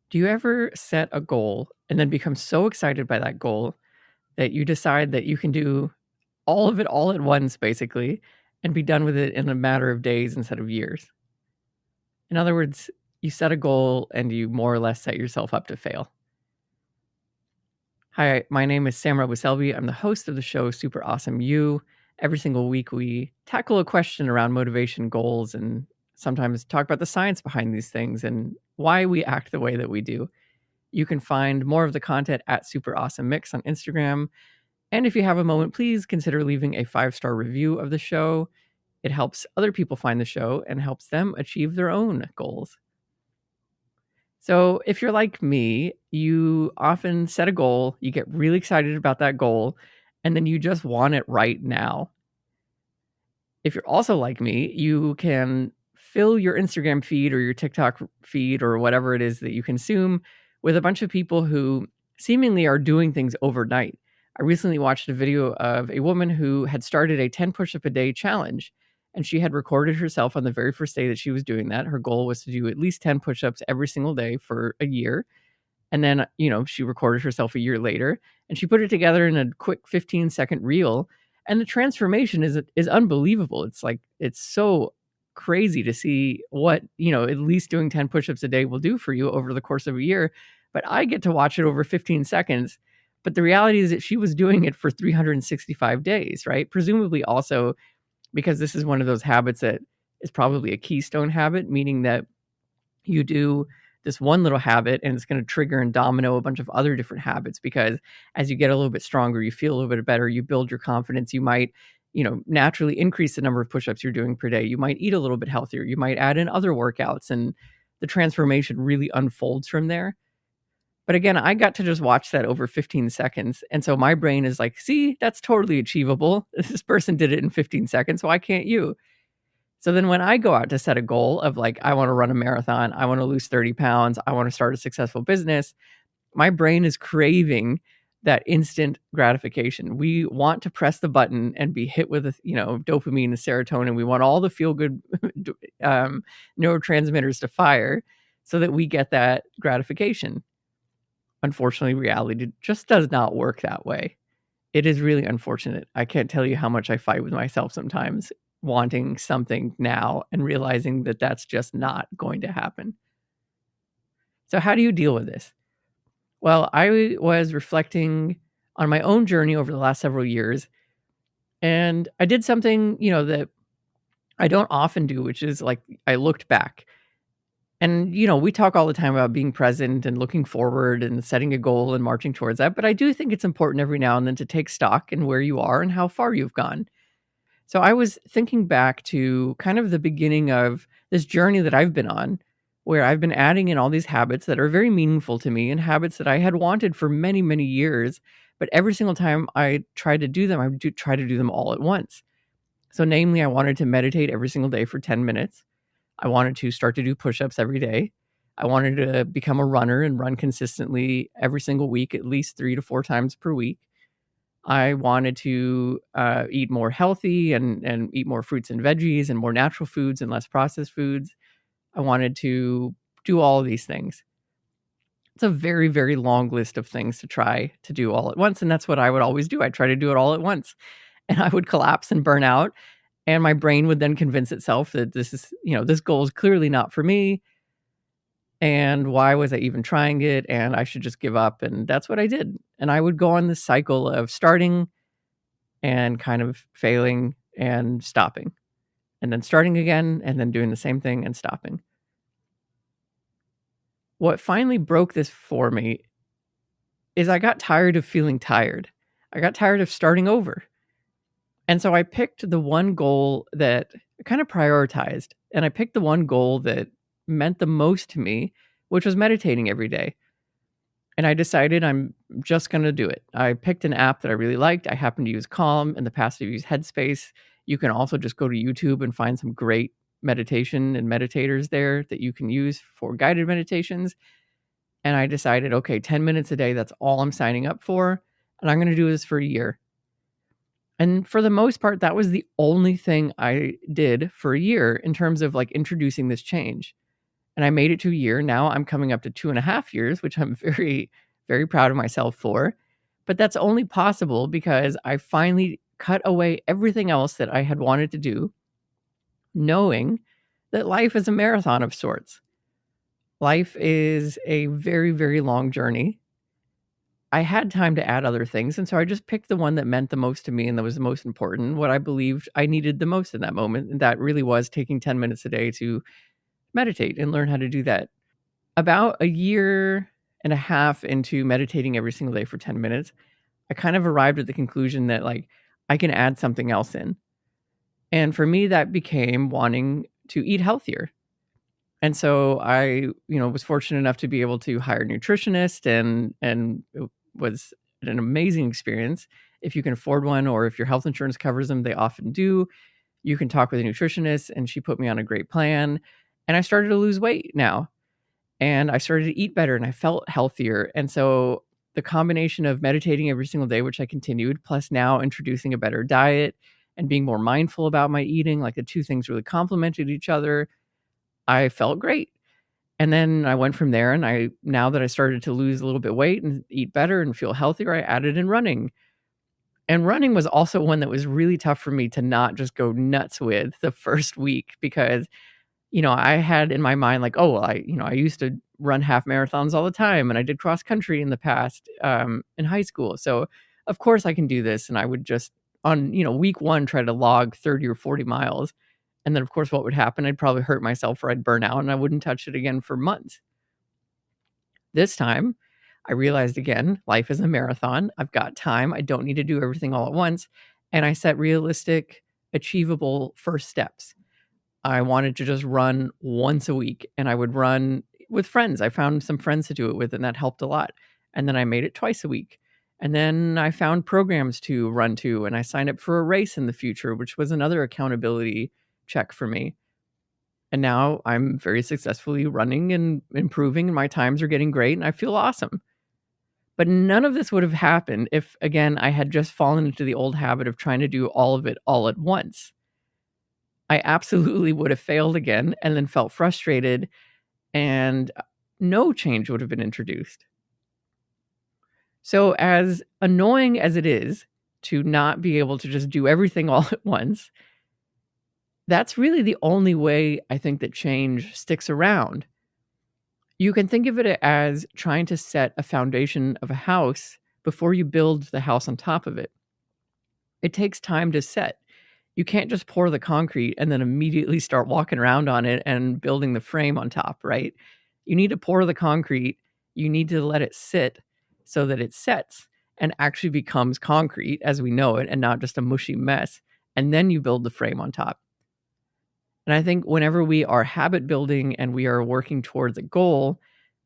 Do you ever set a goal and then become so excited by that goal that you decide that you can do all of it all at once, basically, and be done with it in a matter of days instead of years? In other words, you set a goal and you more or less set yourself up to fail. Hi, my name is Sam Roboselby. I'm the host of the show Super Awesome You. Every single week, we tackle a question around motivation, goals, and sometimes talk about the science behind these things and why we act the way that we do. You can find more of the content at Super Awesome Mix on Instagram. And if you have a moment, please consider leaving a 5-star review of the show. It helps other people find the show and helps them achieve their own goals. So, if you're like me, you often set a goal, you get really excited about that goal, and then you just want it right now. If you're also like me, you can fill your Instagram feed or your TikTok feed or whatever it is that you consume with a bunch of people who seemingly are doing things overnight. I recently watched a video of a woman who had started a 10 push up a day challenge, and she had recorded herself on the very first day that she was doing that. Her goal was to do at least 10 push ups every single day for a year. And then, she recorded herself a year later and she put it together in a quick 15-second reel. And the transformation is unbelievable. It's like, it's so crazy to see what, at least doing 10 push-ups a day will do for you over the course of a year. But I get to watch it over 15 seconds. But the reality is that she was doing it for 365 days, right? Presumably also because this is one of those habits that is probably a keystone habit, meaning that you do this one little habit and it's going to trigger and domino a bunch of other different habits, because as you get a little bit stronger, you feel a little bit better, you build your confidence, you might naturally increase the number of push-ups you're doing per day, you might eat a little bit healthier, you might add in other workouts, and the transformation really unfolds from there. But again, I got to just watch that over 15 seconds. And so my brain is like, see, that's totally achievable. This person did it in 15 seconds. Why can't you? So then when I go out to set a goal of like, I want to run a marathon, I want to lose 30 pounds, I want to start a successful business, my brain is craving that instant gratification. We want to press the button and be hit with, dopamine and serotonin. We want all the feel good neurotransmitters to fire so that we get that gratification. Unfortunately, reality just does not work that way. It is really unfortunate. I can't tell you how much I fight with myself sometimes, wanting something now and realizing that that's just not going to happen. So how do you deal with this? Well, I was reflecting on my own journey over the last several years, and I did something, that I don't often do, which is like I looked back. And, we talk all the time about being present and looking forward and setting a goal and marching towards that. But I do think it's important every now and then to take stock in where you are and how far you've gone. So I was thinking back to kind of the beginning of this journey that I've been on, where I've been adding in all these habits that are very meaningful to me and habits that I had wanted for many, many years. But every single time I tried to do them, I would try to do them all at once. So, namely, I wanted to meditate every single day for 10 minutes. I wanted to start to do push ups every day. I wanted to become a runner and run consistently every single week, at least 3 to 4 times per week. I wanted to eat more healthy and eat more fruits and veggies and more natural foods and less processed foods. I wanted to do all of these things. It's a very, very long list of things to try to do all at once. And that's what I would always do. I try to do it all at once. And I would collapse and burn out. And my brain would then convince itself that this goal is clearly not for me. And why was I even trying it? And I should just give up. And that's what I did. And I would go on this cycle of starting and kind of failing and stopping, and then starting again and then doing the same thing and stopping. What finally broke this for me is I got tired of feeling tired. I got tired of starting over. And so I picked the one goal that I kind of prioritized, and I picked the one goal that meant the most to me, which was meditating every day. And I decided I'm just going to do it. I picked an app that I really liked. I happen to use Calm. In the past, I've used Headspace. You can also just go to YouTube and find some great meditation and meditators there that you can use for guided meditations. And I decided, okay, 10 minutes a day, that's all I'm signing up for. And I'm going to do this for a year. And for the most part, that was the only thing I did for a year in terms of like introducing this change. And I made it to a year. Now I'm coming up to 2.5 years, which I'm very, very proud of myself for. But that's only possible because I finally cut away everything else that I had wanted to do, knowing that life is a marathon of sorts. Life is a very, very long journey. I had time to add other things, and so I just picked the one that meant the most to me and that was the most important, what I believed I needed the most in that moment, and that really was taking 10 minutes a day to meditate and learn how to do that. About a year and a half into meditating every single day for 10 minutes, I kind of arrived at the conclusion that, like, I can add something else in. And for me, that became wanting to eat healthier. And so I, was fortunate enough to be able to hire a nutritionist, and it was an amazing experience. If you can afford one, or if your health insurance covers them, they often do. You can talk with a nutritionist, and she put me on a great plan. And I started to lose weight now. And I started to eat better, and I felt healthier. And so the combination of meditating every single day, which I continued, plus now introducing a better diet and being more mindful about my eating, like the two things really complemented each other. I felt great. And then I went from there, and now that I started to lose a little bit of weight and eat better and feel healthier, I added in running. And running was also one that was really tough for me to not just go nuts with the first week, because I had in my mind, like, oh, well, I used to run half marathons all the time, and I did cross country in the past, in high school. So of course I can do this. And I would just on, week one, try to log 30 or 40 miles. And then of course what would happen? I'd probably hurt myself, or I'd burn out, and I wouldn't touch it again for months. This time I realized, again, life is a marathon. I've got time. I don't need to do everything all at once. And I set realistic, achievable first steps. I wanted to just run once a week, and I would run with friends. I found some friends to do it with, and that helped a lot. And then I made it twice a week. And then I found programs to run to, and I signed up for a race in the future, which was another accountability check for me. And now I'm very successfully running and improving, and my times are getting great, and I feel awesome. But none of this would have happened if, again, I had just fallen into the old habit of trying to do all of it all at once. I absolutely would have failed again, and then felt frustrated, and no change would have been introduced. So as annoying as it is to not be able to just do everything all at once, that's really the only way I think that change sticks around. You can think of it as trying to set a foundation of a house before you build the house on top of it. It takes time to set. You can't just pour the concrete and then immediately start walking around on it and building the frame on top, right? You need to pour the concrete. You need to let it sit so that it sets and actually becomes concrete as we know it, and not just a mushy mess. And then you build the frame on top. And I think whenever we are habit building and we are working towards a goal,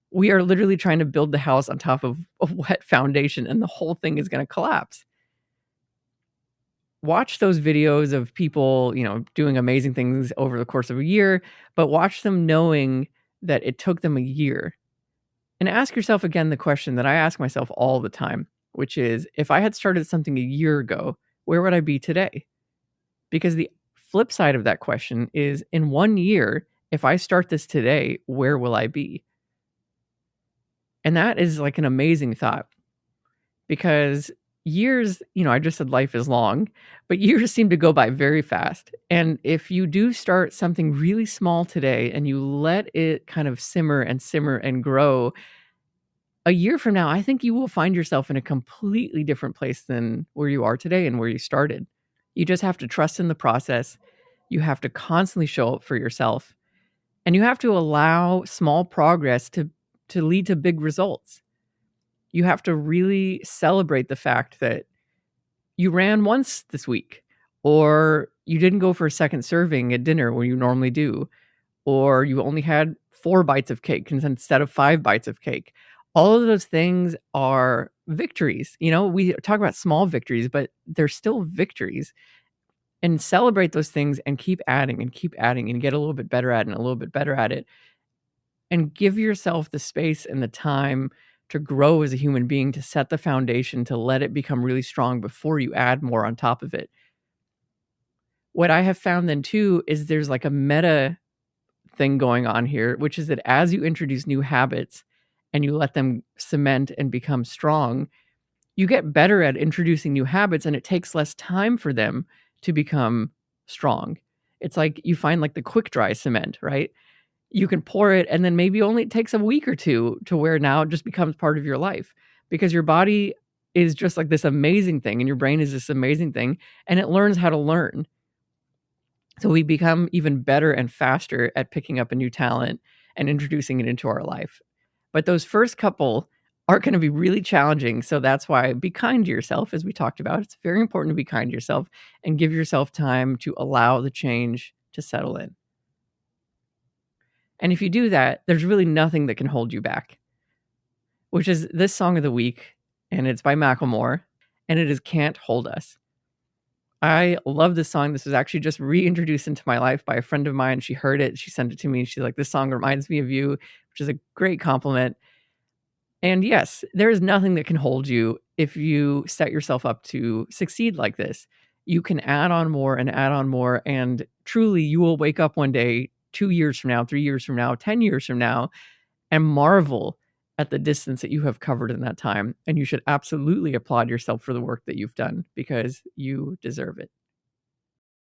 we are literally trying to build the house on top of a wet foundation, and the whole thing is going to collapse. Watch those videos of people, doing amazing things over the course of a year, but watch them knowing that it took them a year. And ask yourself again the question that I ask myself all the time, which is, if I had started something a year ago, where would I be today? Because the flip side of that question is, in 1 year, if I start this today, where will I be? And that is like an amazing thought, because years, I just said life is long, but years seem to go by very fast. And if you do start something really small today and you let it kind of simmer and grow, a year from now, I think you will find yourself in a completely different place than where you are today and where you started. You just have to trust in the process. You have to constantly show up for yourself, and you have to allow small progress to lead to big results. You have to really celebrate the fact that you ran once this week, or you didn't go for a second serving at dinner where you normally do, or you only had 4 bites of cake instead of 5 bites of cake. All of those things are victories. We talk about small victories, but they're still victories. And celebrate those things and keep adding and get a little bit better at it and a little bit better at it. And give yourself the space and the time to grow as a human being, to set the foundation, to let it become really strong before you add more on top of it. What I have found then too is there's like a meta thing going on here, which is that as you introduce new habits and you let them cement and become strong, you get better at introducing new habits and it takes less time for them to become strong. It's like you find like the quick dry cement, right? You can pour it and then maybe only it takes a week or two to where now it just becomes part of your life because your body is just like this amazing thing and your brain is this amazing thing and it learns how to learn. So we become even better and faster at picking up a new talent and introducing it into our life. But those first couple are going to be really challenging. So that's why be kind to yourself, as we talked about. It's very important to be kind to yourself and give yourself time to allow the change to settle in. And if you do that, there's really nothing that can hold you back, which is this song of the week. And it's by Macklemore. And it is Can't Hold Us. I love this song. This was actually just reintroduced into my life by a friend of mine. She heard it. She sent it to me. She's like, this song reminds me of you, which is a great compliment. And yes, there is nothing that can hold you if you set yourself up to succeed like this. You can add on more and add on more. And truly, you will wake up one day, 2 years from now, 3 years from now, 10 years from now, and marvel at the distance that you have covered in that time. And you should absolutely applaud yourself for the work that you've done because you deserve it.